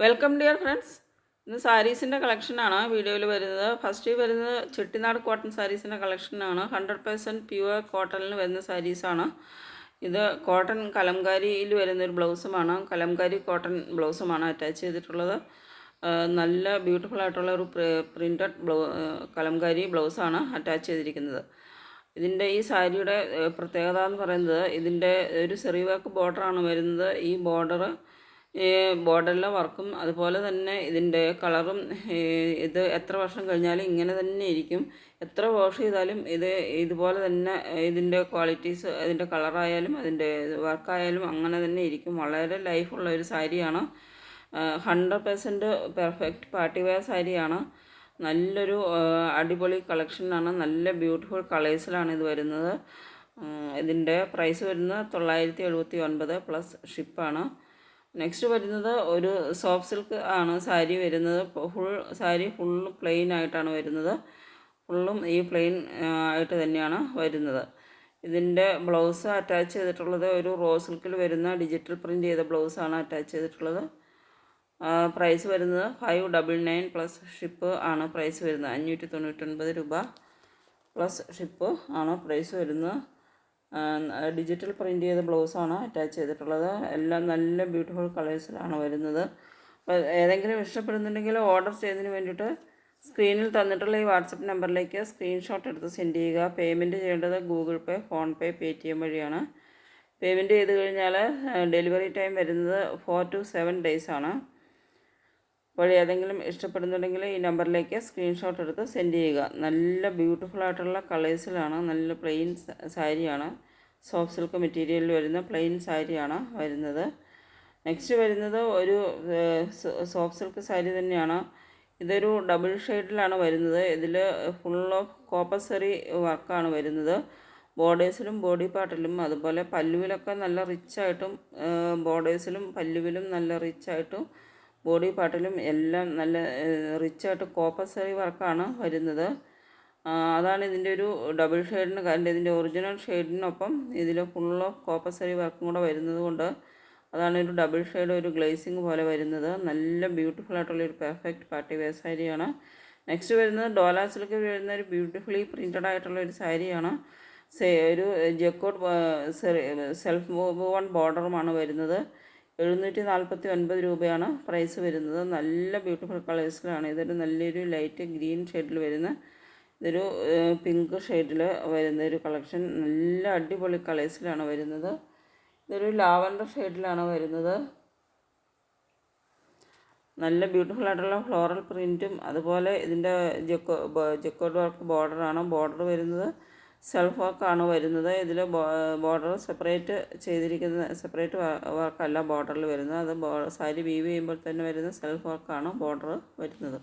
Welcome dear friends. ഇന്ന് സാരീസിൻ്റെ കളക്ഷനാണ് വീഡിയോയിൽ വരുന്നത്. ഫസ്റ്റ് വരുന്നത് ചെട്ടിനാട് കോട്ടൺ സാരീസിൻ്റെ കളക്ഷനാണ്. 100% പ്യുവർ കോട്ടണിൽ വരുന്ന സാരീസാണ്. ഇത് കോട്ടൺ കലംകാരിയിൽ വരുന്നൊരു ബ്ലൗസുമാണ്. കലംകാരി കോട്ടൺ ബ്ലൗസുമാണ് അറ്റാച്ച് ചെയ്തിട്ടുള്ളത്. നല്ല ബ്യൂട്ടിഫുൾ ആയിട്ടുള്ള ഒരു പ്രിൻറ്റഡ് കലംകാരി ബ്ലൗസാണ് അറ്റാച്ച് ചെയ്തിരിക്കുന്നത്. ഇതിൻ്റെ ഈ സാരിയുടെ പ്രത്യേകത എന്ന് പറയുന്നത് ഇതിൻ്റെ ഒരു സെറി വർക്ക് ബോർഡറാണ് വരുന്നത്. ഈ ബോർഡറിലെ വർക്കും അതുപോലെ തന്നെ ഇതിൻ്റെ കളറും ഇത് എത്ര വർഷം കഴിഞ്ഞാലും ഇങ്ങനെ തന്നെ ഇരിക്കും. എത്ര വാഷ് ചെയ്താലും ഇതുപോലെ തന്നെ ഇതിൻ്റെ ക്വാളിറ്റീസ്, അതിൻ്റെ കളറായാലും അതിൻ്റെ വർക്കായാലും അങ്ങനെ തന്നെ ഇരിക്കും. വളരെ ലൈഫുള്ള ഒരു സാരിയാണ്. 100% പെർഫെക്റ്റ് പാർട്ടി വെയർ സാരിയാണ്. നല്ലൊരു അടിപൊളി കളക്ഷനാണ്. നല്ല ബ്യൂട്ടിഫുൾ കളേഴ്സിലാണ് ഇത് വരുന്നത്. ഇതിൻ്റെ പ്രൈസ് വരുന്നത് 979 പ്ലസ് ഷിപ്പാണ്. നെക്സ്റ്റ് വരുന്നത് ഒരു സോഫ്റ്റ് സിൽക്ക് ആണ് സാരി വരുന്നത്. സാരി ഫുള്ള് പ്ലെയിൻ ആയിട്ടാണ് വരുന്നത്. ഫുള്ളും ഈ പ്ലെയിൻ ആയിട്ട് തന്നെയാണ് വരുന്നത്. ഇതിൻ്റെ ബ്ലൗസ് അറ്റാച്ച് ചെയ്തിട്ടുള്ളത് ഒരു റോസ് സിൽക്കിൽ വരുന്ന ഡിജിറ്റൽ പ്രിൻ്റ് ചെയ്ത ബ്ലൗസാണ് അറ്റാച്ച് ചെയ്തിട്ടുള്ളത്. പ്രൈസ് വരുന്നത് 599 പ്ലസ് ഷിപ്പ് ആണ് പ്രൈസ് വരുന്നത്. 599 രൂപ പ്ലസ് ഷിപ്പ് ആണ് പ്രൈസ് വരുന്നത്. ഡിജിറ്റൽ പ്രിൻ്റ് ചെയ്ത ബ്ലൗസാണ് അറ്റാച്ച് ചെയ്തിട്ടുള്ളത്. എല്ലാം നല്ല ബ്യൂട്ടിഫുൾ കളേഴ്സിലാണ് വരുന്നത്. അപ്പോൾ ഏതെങ്കിലും ഇഷ്ടപ്പെടുന്നുണ്ടെങ്കിൽ ഓർഡർ ചെയ്തതിന് വേണ്ടിയിട്ട് സ്ക്രീനിൽ തന്നിട്ടുള്ള ഈ വാട്സപ്പ് നമ്പറിലേക്ക് സ്ക്രീൻഷോട്ട് എടുത്ത് സെൻഡ് ചെയ്യുക. പേയ്മെൻറ്റ് ചെയ്യേണ്ടത് ഗൂഗിൾ പേ, ഫോൺ പേ, പേടിഎം വഴിയാണ്. പേയ്മെൻറ്റ് ചെയ്ത് കഴിഞ്ഞാൽ ഡെലിവറി ടൈം വരുന്നത് 4 to 7 days ആണ്. അപ്പോൾ ഏതെങ്കിലും ഇഷ്ടപ്പെടുന്നുണ്ടെങ്കിൽ ഈ നമ്പറിലേക്ക് സ്ക്രീൻഷോട്ട് എടുത്ത് സെൻഡ് ചെയ്യുക. നല്ല ബ്യൂട്ടിഫുൾ ആയിട്ടുള്ള കളേഴ്സിലാണ്. നല്ല പ്ലെയിൻ സാരിയാണ്. സോഫ്റ്റ് സിൽക്ക് മെറ്റീരിയലിൽ വരുന്ന പ്ലെയിൻ സാരിയാണ് വരുന്നത്. നെക്സ്റ്റ് വരുന്നത് ഒരു സോഫ്റ്റ് സിൽക്ക് സാരി തന്നെയാണ്. ഇതൊരു ഡബിൾ ഷെയ്ഡിലാണ് വരുന്നത്. ഇതിൽ ഫുൾ ഓഫ് കോപ്പസറി വർക്കാണ് വരുന്നത്. ബോർഡേഴ്സിലും ബോഡി പാർട്ടിലും അതുപോലെ പല്ലുവിലൊക്കെ നല്ല റിച്ചായിട്ടും ബോർഡേഴ്സിലും പല്ലുവിലും നല്ല റിച്ചായിട്ടും ബോഡി പാർട്ടിലും എല്ലാം നല്ല റിച്ചായിട്ട് കോപ്പസറി വർക്കാണ് വരുന്നത്. അതാണ് ഇതിൻ്റെ ഒരു ഡബിൾ ഷെയ്ഡിന് കാരണം. ഇതിൻ്റെ ഒറിജിനൽ ഷെയ്ഡിനൊപ്പം ഇതിൽ ഫുൾ ഓഫ് കോപ്പസറി വർക്കും കൂടെ വരുന്നത് കൊണ്ട് അതാണ് ഒരു ഡബിൾ ഷെയ്ഡ്, ഒരു ഗ്ലേസിങ് പോലെ വരുന്നത്. നല്ല ബ്യൂട്ടിഫുൾ ആയിട്ടുള്ളൊരു പെർഫെക്റ്റ് പാർട്ടി വെയർ സാരിയാണ്. നെക്സ്റ്റ് വരുന്നത് ഡോല സിൽക്ക് വരുന്ന ഒരു ബ്യൂട്ടിഫുള്ളി പ്രിൻറ്റഡ് ആയിട്ടുള്ള ഒരു സാരിയാണ്. ഒരു ജക്കോട്ട് സെൽഫ് വോൺ ബോർഡറുമാണ് വരുന്നത്. 749 രൂപയാണ് പ്രൈസ് വരുന്നത്. നല്ല ബ്യൂട്ടിഫുൾ കളേഴ്സിലാണ്. ഇതൊരു നല്ലൊരു ലൈറ്റ് ഗ്രീൻ ഷെയ്ഡിൽ വരുന്ന, ഇതൊരു പിങ്ക് ഷെയ്ഡിൽ വരുന്ന ഒരു കളക്ഷൻ. നല്ല അടിപൊളി കളേഴ്സിലാണ് വരുന്നത്. ഇതൊരു ലാവൻഡർ ഷെയ്ഡിലാണ് വരുന്നത്. നല്ല ബ്യൂട്ടിഫുൾ ആയിട്ടുള്ള ഫ്ലോറൽ പ്രിൻറ്റും അതുപോലെ ഇതിൻ്റെ ജക്കോട്ട് വർക്ക് ബോർഡറാണ്. ബോർഡർ വരുന്നത് സെൽഫ് വർക്കാണ് വരുന്നത്. ഇതിൽ ബോർഡർ സെപ്പറേറ്റ് ചെയ്തിരിക്കുന്ന സെപ്പറേറ്റ് വർക്കല്ല ബോർഡറിൽ വരുന്നത്. അത് സാരി വീവ് ചെയ്യുമ്പോൾ തന്നെ വരുന്ന സെൽഫ് വർക്കാണ് ബോർഡർ വരുന്നത്.